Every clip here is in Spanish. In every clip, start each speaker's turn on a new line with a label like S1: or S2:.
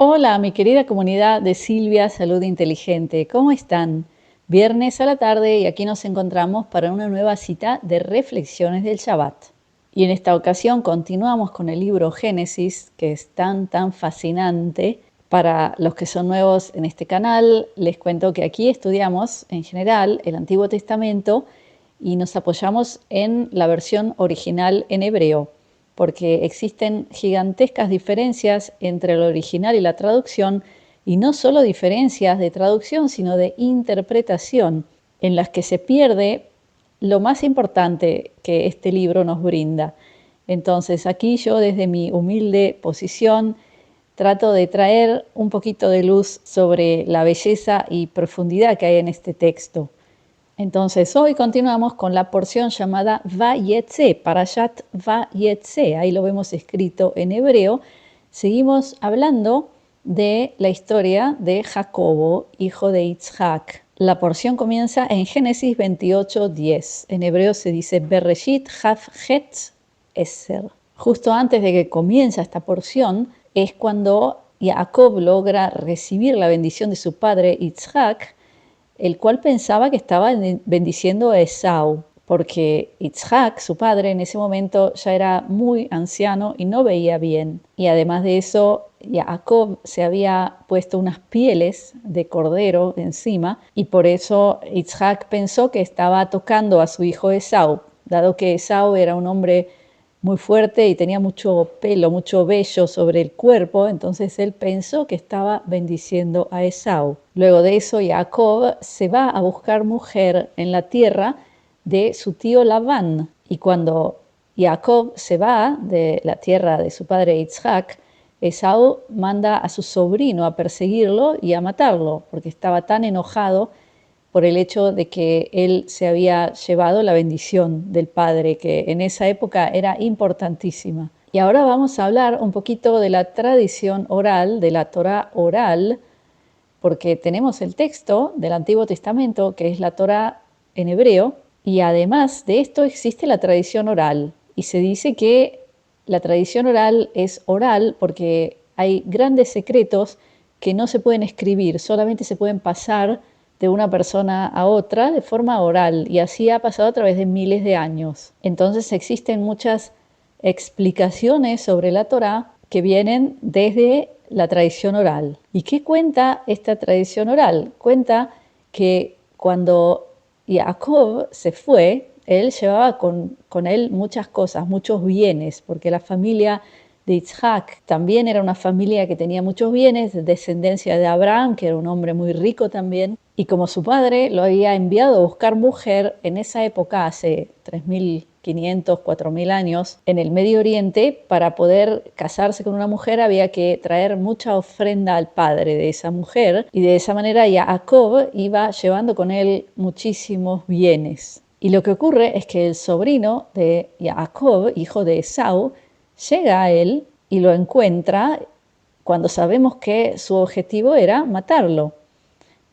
S1: Hola, mi querida comunidad de Silvia Salud Inteligente. ¿Cómo están? Viernes a la tarde y aquí nos encontramos para una nueva cita de reflexiones del Shabbat. Y en esta ocasión continuamos con el libro Génesis, que es tan fascinante. Para los que son nuevos en este canal, les cuento que aquí estudiamos en general el Antiguo Testamento y nos apoyamos en la versión original en hebreo, porque existen gigantescas diferencias entre el original y la traducción, y no solo diferencias de traducción, sino de interpretación, en las que se pierde lo más importante que este libro nos brinda. Entonces, aquí yo, desde mi humilde posición, trato de traer un poquito de luz sobre la belleza y profundidad que hay en este texto. Entonces, hoy continuamos con la porción llamada Vayetze, Parashat Vayetze. Ahí lo vemos escrito en hebreo. Seguimos hablando de la historia de Jacobo, hijo de Yitzhak. La porción comienza en Génesis 28:10. En hebreo se dice Bereshit Chet Eser. Justo antes de que comienza esta porción es cuando Jacob logra recibir la bendición de su padre Yitzhak, el cual pensaba que estaba bendiciendo a Esau, porque Yitzhak, su padre, en ese momento ya era muy anciano y no veía bien. Y además de eso, Jacob se había puesto unas pieles de cordero encima y por eso Yitzhak pensó que estaba tocando a su hijo Esau, dado que Esau era un hombre muy fuerte y tenía mucho pelo, mucho vello sobre el cuerpo, entonces él pensó que estaba bendiciendo a Esau. Luego de eso, Jacob se va a buscar mujer en la tierra de su tío Labán. Y cuando Jacob se va de la tierra de su padre Yitzhak, Esau manda a su sobrino a perseguirlo y a matarlo, porque estaba tan enojado por el hecho de que él se había llevado la bendición del padre, que en esa época era importantísima. Y ahora vamos a hablar un poquito de la tradición oral, de la Torá oral, porque tenemos el texto del Antiguo Testamento, que es la Torá en hebreo, y además de esto existe la tradición oral. Y se dice que la tradición oral es oral porque hay grandes secretos que no se pueden escribir, solamente se pueden pasar de una persona a otra de forma oral, y así ha pasado a través de miles de años. Entonces existen muchas explicaciones sobre la Torá que vienen desde la tradición oral. ¿Y qué cuenta esta tradición oral? Cuenta que cuando Jacob se fue, él llevaba con él muchas cosas, muchos bienes, porque la familia de Yitzhak también era una familia que tenía muchos bienes, de descendencia de Abraham, que era un hombre muy rico también, y como su padre lo había enviado a buscar mujer en esa época, hace 3.500, 4.000 años, en el Medio Oriente, para poder casarse con una mujer había que traer mucha ofrenda al padre de esa mujer, y de esa manera Jacob iba llevando con él muchísimos bienes. Y lo que ocurre es que el sobrino de Jacob, hijo de Esau, llega a él y lo encuentra cuando sabemos que su objetivo era matarlo.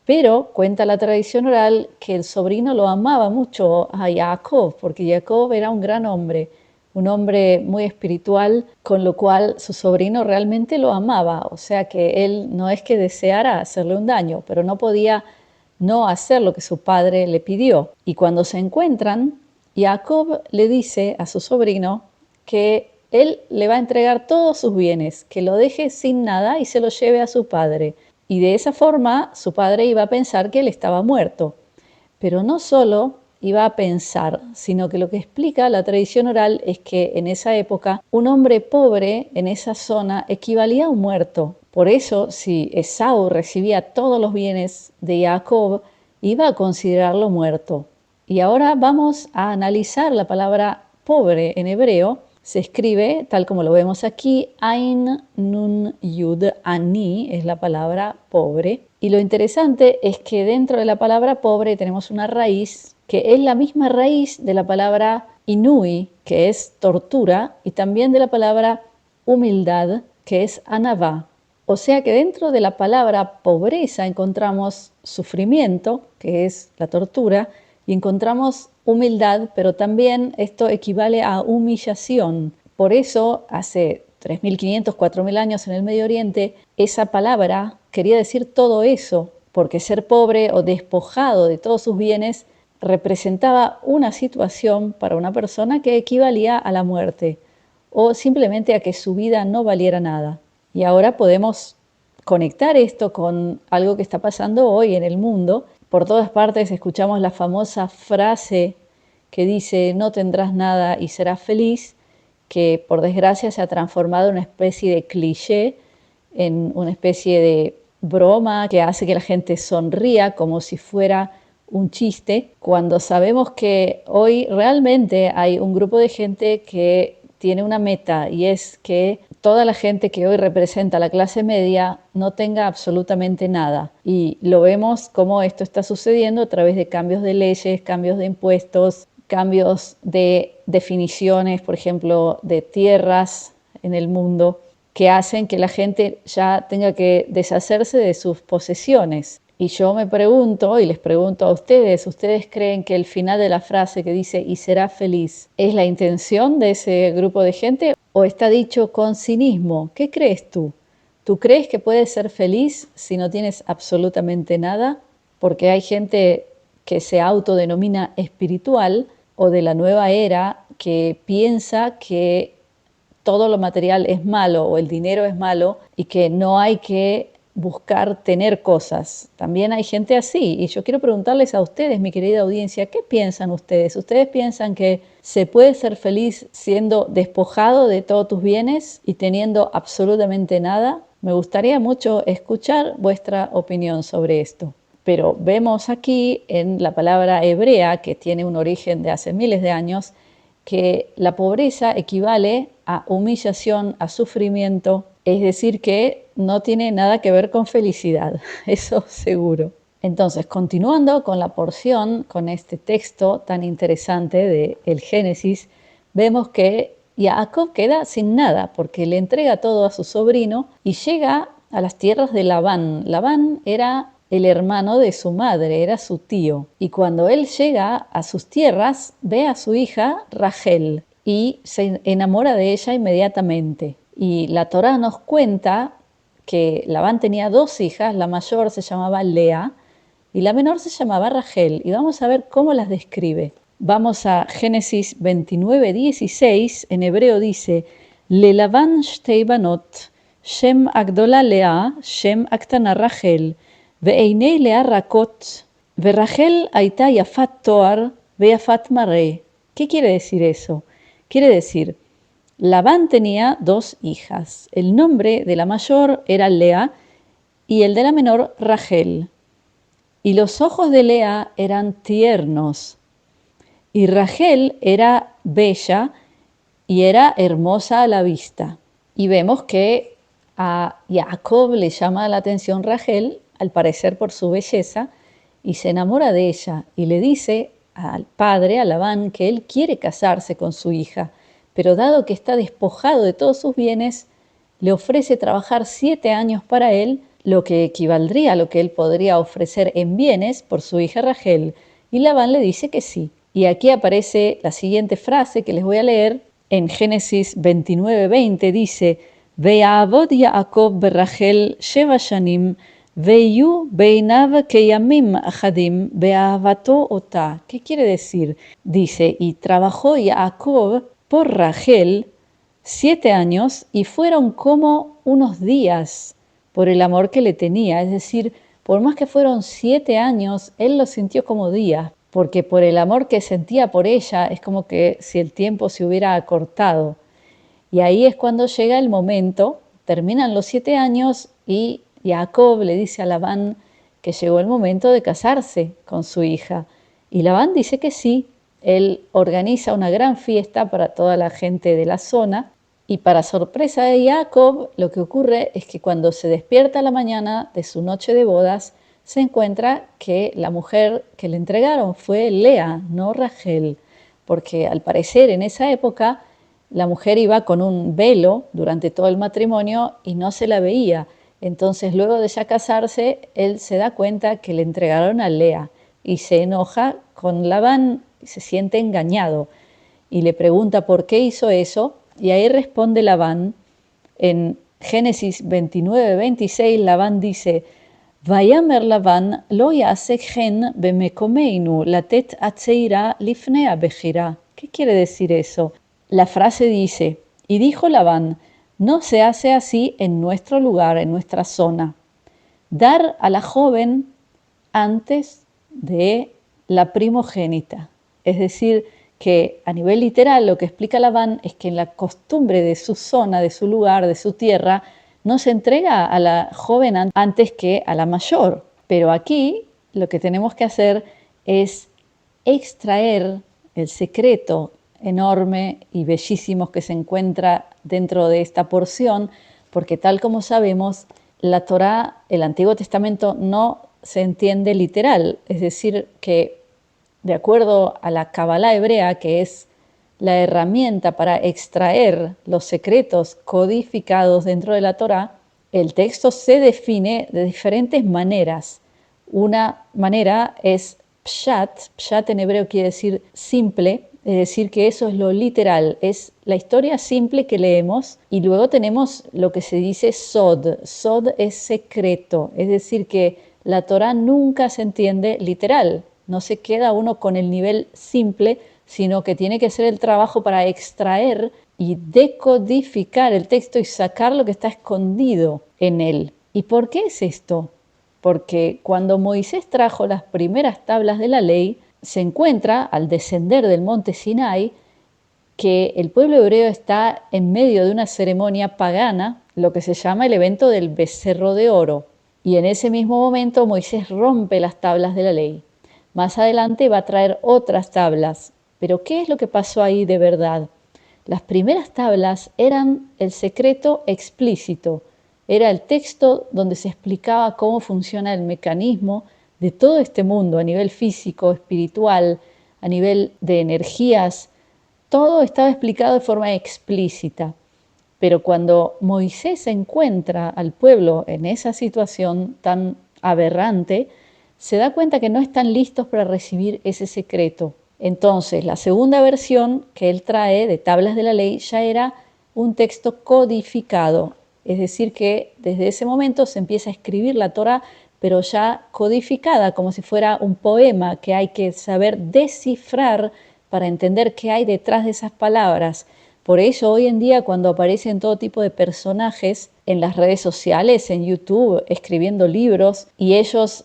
S1: Pero cuenta la tradición oral que el sobrino lo amaba mucho a Jacob, porque Jacob era un gran hombre, un hombre muy espiritual, con lo cual su sobrino realmente lo amaba. O sea que él no es que deseara hacerle un daño, pero no podía no hacer lo que su padre le pidió. Y cuando se encuentran, Jacob le dice a su sobrino que él le va a entregar todos sus bienes, que lo deje sin nada y se lo lleve a su padre. Y de esa forma su padre iba a pensar que él estaba muerto. Pero no solo iba a pensar, sino que lo que explica la tradición oral es que en esa época un hombre pobre en esa zona equivalía a un muerto. Por eso, si Esau recibía todos los bienes de Jacob, iba a considerarlo muerto. Y ahora vamos a analizar la palabra pobre en hebreo. Se escribe, tal como lo vemos aquí, Ain Nun Yud Ani, es la palabra pobre. Y lo interesante es que dentro de la palabra pobre tenemos una raíz que es la misma raíz de la palabra Inui, que es tortura, y también de la palabra humildad, que es anavá. O sea que dentro de la palabra pobreza encontramos sufrimiento, que es la tortura, y encontramos humildad, pero también esto equivale a humillación. Por eso, hace 3.500, 4.000 años en el Medio Oriente, esa palabra quería decir todo eso, porque ser pobre o despojado de todos sus bienes representaba una situación para una persona que equivalía a la muerte o simplemente a que su vida no valiera nada. Y ahora podemos conectar esto con algo que está pasando hoy en el mundo. Por todas partes escuchamos la famosa frase que dice no tendrás nada y serás feliz, que por desgracia se ha transformado en una especie de cliché, en una especie de broma que hace que la gente sonría como si fuera un chiste, cuando sabemos que hoy realmente hay un grupo de gente que tiene una meta y es que toda la gente que hoy representa la clase media no tenga absolutamente nada. Y lo vemos como esto está sucediendo a través de cambios de leyes, cambios de impuestos, cambios de definiciones, por ejemplo, de tierras en el mundo, que hacen que la gente ya tenga que deshacerse de sus posesiones. Y yo me pregunto, y les pregunto a ustedes, ¿ustedes creen que el final de la frase que dice y será feliz es la intención de ese grupo de gente o está dicho con cinismo? ¿Qué crees tú? ¿Tú crees que puedes ser feliz si no tienes absolutamente nada? Porque hay gente que se autodenomina espiritual o de la nueva era que piensa que todo lo material es malo o el dinero es malo y que no hay que buscar tener cosas. También hay gente así y yo quiero preguntarles a ustedes, mi querida audiencia, ¿qué piensan ustedes? ¿Ustedes piensan que se puede ser feliz siendo despojado de todos tus bienes y teniendo absolutamente nada? Me gustaría mucho escuchar vuestra opinión sobre esto. Pero vemos aquí en la palabra hebrea, que tiene un origen de hace miles de años, que la pobreza equivale a humillación, a sufrimiento, es decir, que no tiene nada que ver con felicidad, eso seguro. Entonces, continuando con la porción, con este texto tan interesante del Génesis, vemos que Jacob queda sin nada porque le entrega todo a su sobrino y llega a las tierras de Labán. Labán era el hermano de su madre, era su tío. Y cuando él llega a sus tierras, ve a su hija Rachel y se enamora de ella inmediatamente. Y la Torá nos cuenta que Labán tenía dos hijas, la mayor se llamaba Lea y la menor se llamaba Rachel. Y vamos a ver cómo las describe. Vamos a Génesis 29:16, en hebreo dice, Le Labán shtei banot, Shem agdola Lea, Shem aktana Rachel, ועיני לאה רכות, ורחל הייתה יפת תואר ויפת מראה. ¿Qué quiere decir eso? Quiere decir, Labán tenía dos hijas. El nombre de la mayor era Lea y el de la menor Rachel. Y los ojos de Lea eran tiernos. Y Rachel era bella y era hermosa a la vista. Y vemos que a Jacob le llama la atención Rachel, al parecer por su belleza, y se enamora de ella y le dice al padre, a Labán, que él quiere casarse con su hija, pero dado que está despojado de todos sus bienes, le ofrece trabajar 7 años para él, lo que equivaldría a lo que él podría ofrecer en bienes por su hija Rachel, y Labán le dice que sí. Y aquí aparece la siguiente frase que les voy a leer. En Génesis 29:20 dice, ויעבוד יעקב ברחל 7 שנים, ויהיו בעיניו כימים אחדים באהבתו אותה. ¿Qué quiere decir? Dice, y trabajó Jacob por Rachel 7 años y fueron como unos días por el amor que le tenía. Es decir, por más que fueron 7 años, él lo sintió como días, porque por el amor que sentía por ella es como que si el tiempo se hubiera acortado. Y ahí es cuando llega el momento, terminan los 7 años y Jacob le dice a Labán que llegó el momento de casarse con su hija. Y Labán dice que sí, él organiza una gran fiesta para toda la gente de la zona y para sorpresa de Jacob lo que ocurre es que cuando se despierta a la mañana de su noche de bodas se encuentra que la mujer que le entregaron fue Lea, no Rachel, porque al parecer en esa época la mujer iba con un velo durante todo el matrimonio y no se la veía. Entonces, luego de ya casarse, él se da cuenta que le entregaron a Lea y se enoja con Labán, se siente engañado y le pregunta por qué hizo eso. Y ahí responde Labán En Génesis 29-26, Labán dice, Vayamer Labán lo yasek gen bemekomeinu latet atzeira lifnea bejira. ¿Qué quiere decir eso? La frase dice, y dijo Labán, no se hace así en nuestro lugar, en nuestra zona. Dar a la joven antes de la primogénita. Es decir, que a nivel literal lo que explica Labán es que en la costumbre de su zona, de su lugar, de su tierra, no se entrega a la joven antes que a la mayor. Pero aquí lo que tenemos que hacer es extraer el secreto enorme y bellísimo que se encuentra dentro de esta porción, porque tal como sabemos, la Torá, el Antiguo Testamento, no se entiende literal, es decir, que de acuerdo a la Kabbalah hebrea, que es la herramienta para extraer los secretos codificados dentro de la Torá, el texto se define de diferentes maneras. Una manera es pshat, pshat en hebreo quiere decir simple, es decir, que eso es lo literal, es la historia simple que leemos, y luego tenemos lo que se dice sod. Sod es secreto, es decir, que la Torá nunca se entiende literal, no se queda uno con el nivel simple, sino que tiene que hacer el trabajo para extraer y decodificar el texto y sacar lo que está escondido en él. ¿Y por qué es esto? Porque cuando Moisés trajo las primeras tablas de la ley, se encuentra, al descender del monte Sinai, que el pueblo hebreo está en medio de una ceremonia pagana, lo que se llama el evento del becerro de oro. Y en ese mismo momento Moisés rompe las tablas de la ley. Más adelante va a traer otras tablas. Pero ¿qué es lo que pasó ahí de verdad? Las primeras tablas eran el secreto explícito, era el texto donde se explicaba cómo funciona el mecanismo de todo este mundo a nivel físico, espiritual, a nivel de energías. Todo estaba explicado de forma explícita. Pero cuando Moisés encuentra al pueblo en esa situación tan aberrante, se da cuenta que no están listos para recibir ese secreto. Entonces, la segunda versión que él trae de tablas de la ley ya era un texto codificado, es decir, que desde ese momento se empieza a escribir la Torá, pero ya codificada, como si fuera un poema que hay que saber descifrar para entender qué hay detrás de esas palabras. Por ello, hoy en día, cuando aparecen todo tipo de personajes en las redes sociales, en YouTube, escribiendo libros, y ellos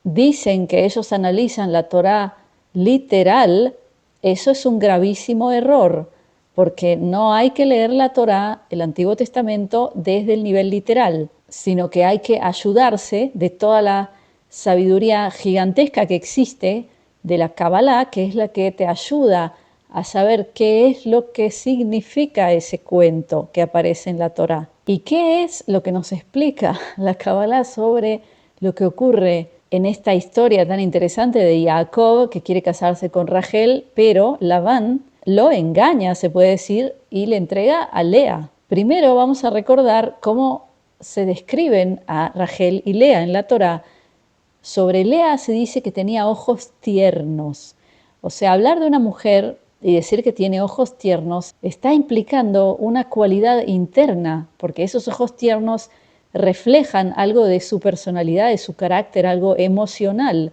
S1: dicen que ellos analizan la Torá literal, eso es un gravísimo error, porque no hay que leer la Torá, el Antiguo Testamento, desde el nivel literal, sino que hay que ayudarse de toda la sabiduría gigantesca que existe de la Kabbalah, que es la que te ayuda a saber qué es lo que significa ese cuento que aparece en la Torá. ¿Y qué es lo que nos explica la Kabbalah sobre lo que ocurre en esta historia tan interesante de Jacob, que quiere casarse con Rachel, pero Labán lo engaña, se puede decir, y le entrega a Lea? Primero vamos a recordar cómo se describen a Rachel y Lea en la Torá. Sobre Lea se dice que tenía ojos tiernos. O sea, hablar de una mujer y decir que tiene ojos tiernos está implicando una cualidad interna, porque esos ojos tiernos reflejan algo de su personalidad, de su carácter, algo emocional.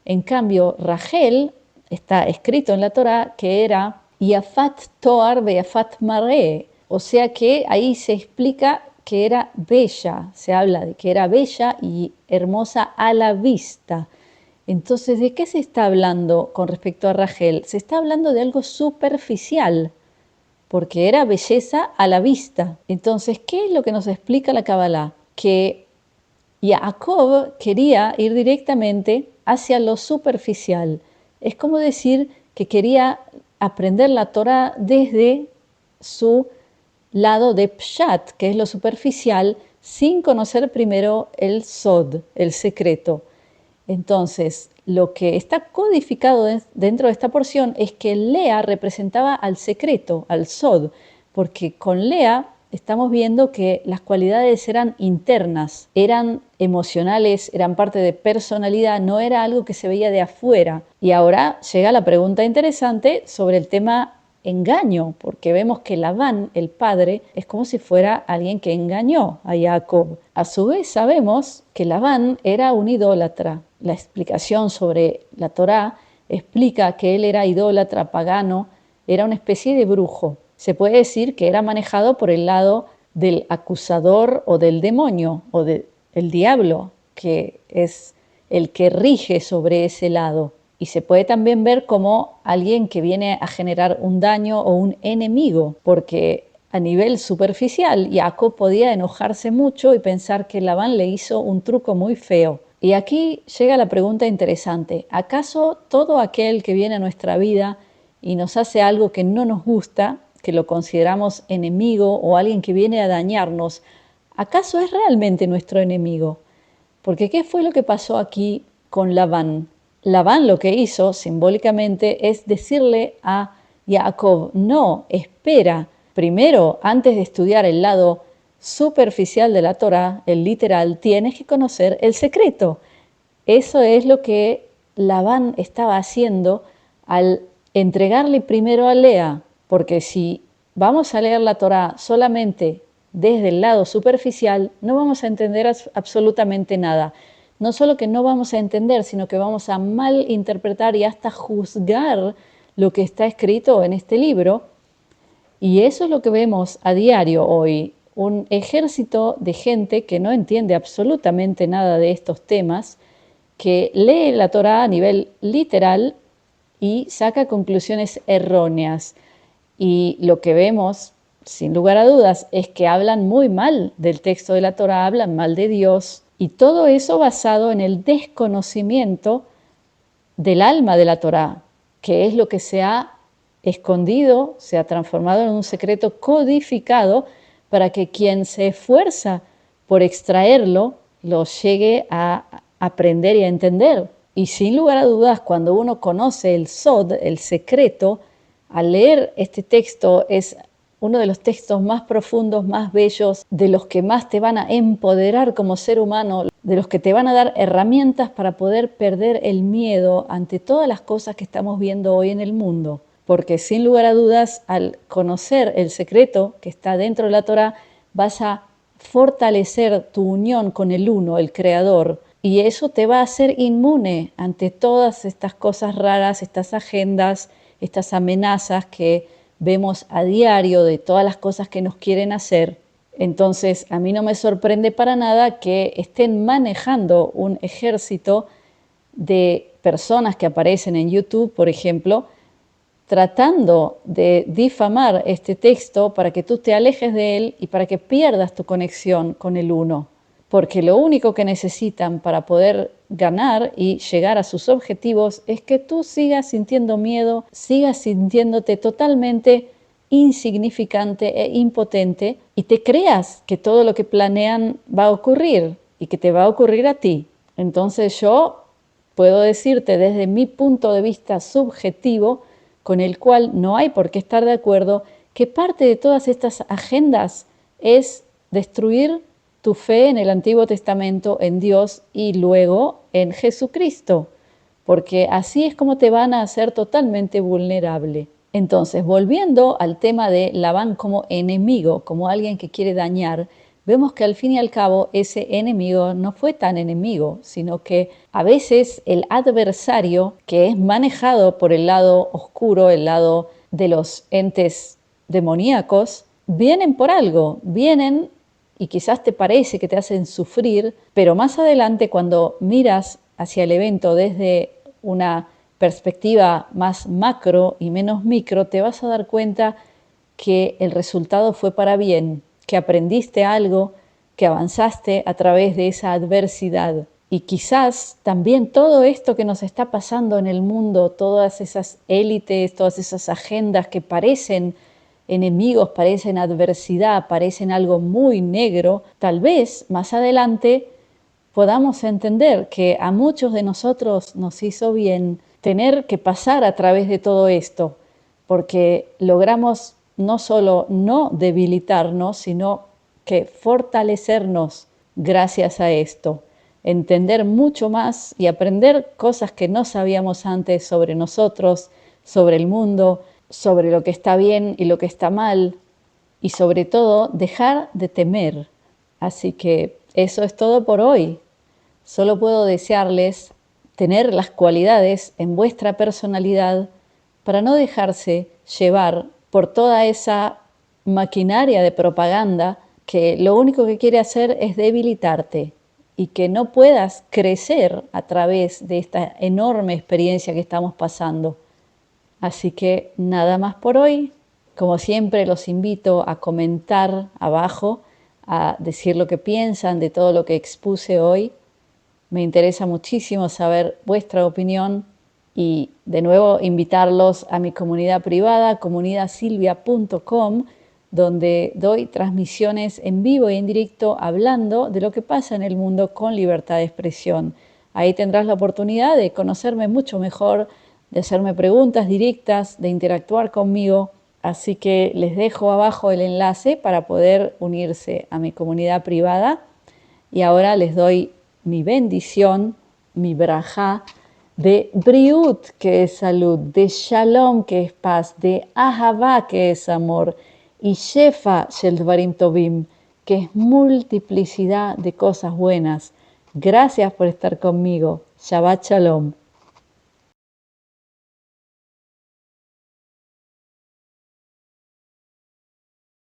S1: En cambio, Rachel, está escrito en la Torá que era Yafat Toar Yafat Maré, o sea que ahí se explica que era bella, se habla de que era bella y hermosa a la vista. Entonces, ¿de qué se está hablando con respecto a Rachel? Se está hablando de algo superficial, porque era belleza a la vista. Entonces, ¿qué es lo que nos explica la Kabbalah? Que Jacob quería ir directamente hacia lo superficial. Es como decir que quería aprender la Torah desde su lado de Pshat, que es lo superficial, sin conocer primero el Sod, el secreto. Entonces, lo que está codificado dentro de esta porción es que Lea representaba al secreto, al Sod, porque con Lea estamos viendo que las cualidades eran internas, eran emocionales, eran parte de personalidad, no era algo que se veía de afuera. Y ahora llega la pregunta interesante sobre el tema engaño, porque vemos que Labán, el padre, es como si fuera alguien que engañó a Jacob. A su vez sabemos que Labán era un idólatra. La explicación sobre la Torá explica que él era idólatra, pagano, era una especie de brujo. Se puede decir que era manejado por el lado del acusador o del demonio o del diablo, que es el que rige sobre ese lado. Y se puede también ver como alguien que viene a generar un daño o un enemigo, porque a nivel superficial Jacob podía enojarse mucho y pensar que Labán le hizo un truco muy feo. Y aquí llega la pregunta interesante: ¿acaso todo aquel que viene a nuestra vida y nos hace algo que no nos gusta, que lo consideramos enemigo o alguien que viene a dañarnos, acaso es realmente nuestro enemigo? Porque ¿qué fue lo que pasó aquí con Labán? Labán lo que hizo simbólicamente es decirle a Jacob: no, espera, primero, antes de estudiar el lado superficial de la Torá, el literal, tienes que conocer el secreto. Eso es lo que Labán estaba haciendo al entregarle primero a Lea, porque si vamos a leer la Torá solamente desde el lado superficial, no vamos a entender absolutamente nada. No solo que no vamos a entender, sino que vamos a malinterpretar y hasta juzgar lo que está escrito en este libro. Y eso es lo que vemos a diario hoy, un ejército de gente que no entiende absolutamente nada de estos temas, que lee la Torá a nivel literal y saca conclusiones erróneas. Y lo que vemos, sin lugar a dudas, es que hablan muy mal del texto de la Torá, hablan mal de Dios, y todo eso basado en el desconocimiento del alma de la Torá, que es lo que se ha escondido, se ha transformado en un secreto codificado para que quien se esfuerza por extraerlo lo llegue a aprender y a entender. Y sin lugar a dudas, cuando uno conoce el Sod, el secreto, al leer este texto es uno de los textos más profundos, más bellos, de los que más te van a empoderar como ser humano, de los que te van a dar herramientas para poder perder el miedo ante todas las cosas que estamos viendo hoy en el mundo. Porque sin lugar a dudas, al conocer el secreto que está dentro de la Torá, vas a fortalecer tu unión con el Uno, el Creador, y eso te va a hacer inmune ante todas estas cosas raras, estas agendas, estas amenazas que vemos a diario de todas las cosas que nos quieren hacer. Entonces, a mí no me sorprende para nada que estén manejando un ejército de personas que aparecen en YouTube, por ejemplo, tratando de difamar este texto para que tú te alejes de él y para que pierdas tu conexión con el Uno. Porque lo único que necesitan para poder ganar y llegar a sus objetivos es que tú sigas sintiendo miedo, sigas sintiéndote totalmente insignificante e impotente y te creas que todo lo que planean va a ocurrir y que te va a ocurrir a ti. Entonces yo puedo decirte desde mi punto de vista subjetivo, con el cual no hay por qué estar de acuerdo, que parte de todas estas agendas es destruir tu fe en el Antiguo Testamento, en Dios y luego en Jesucristo, porque así es como te van a hacer totalmente vulnerable. Entonces, volviendo al tema de Labán como enemigo, como alguien que quiere dañar, vemos que al fin y al cabo ese enemigo no fue tan enemigo, sino que a veces el adversario, que es manejado por el lado oscuro, el lado de los entes demoníacos, vienen por algo, vienen y quizás te parece que te hacen sufrir, pero más adelante cuando miras hacia el evento desde una perspectiva más macro y menos micro, te vas a dar cuenta que el resultado fue para bien, que aprendiste algo, que avanzaste a través de esa adversidad. Y quizás también todo esto que nos está pasando en el mundo, todas esas élites, todas esas agendas que parecen enemigos, parecen adversidad, parecen algo muy negro, tal vez más adelante podamos entender que a muchos de nosotros nos hizo bien tener que pasar a través de todo esto, porque logramos no solo no debilitarnos, sino que fortalecernos gracias a esto, entender mucho más y aprender cosas que no sabíamos antes sobre nosotros, sobre el mundo, sobre lo que está bien y lo que está mal, y sobre todo dejar de temer. Así que eso es todo por hoy. Solo puedo desearles tener las cualidades en vuestra personalidad para no dejarse llevar por toda esa maquinaria de propaganda que lo único que quiere hacer es debilitarte y que no puedas crecer a través de esta enorme experiencia que estamos pasando. Así que nada más por hoy. Como siempre, los invito a comentar abajo, a decir lo que piensan de todo lo que expuse hoy. Me interesa muchísimo saber vuestra opinión y de nuevo invitarlos a mi comunidad privada, comunidadsilvia.com, donde doy transmisiones en vivo y en directo hablando de lo que pasa en el mundo con libertad de expresión. Ahí tendrás la oportunidad de conocerme mucho mejor, de hacerme preguntas directas, de interactuar conmigo. Así que les dejo abajo el enlace para poder unirse a mi comunidad privada. Y ahora les doy mi bendición, mi brajá, de briut, que es salud, de shalom, que es paz, de ahavá, que es amor, y shefa shel dvarim tovim, que es multiplicidad de cosas buenas. Gracias por estar conmigo. Shabbat shalom.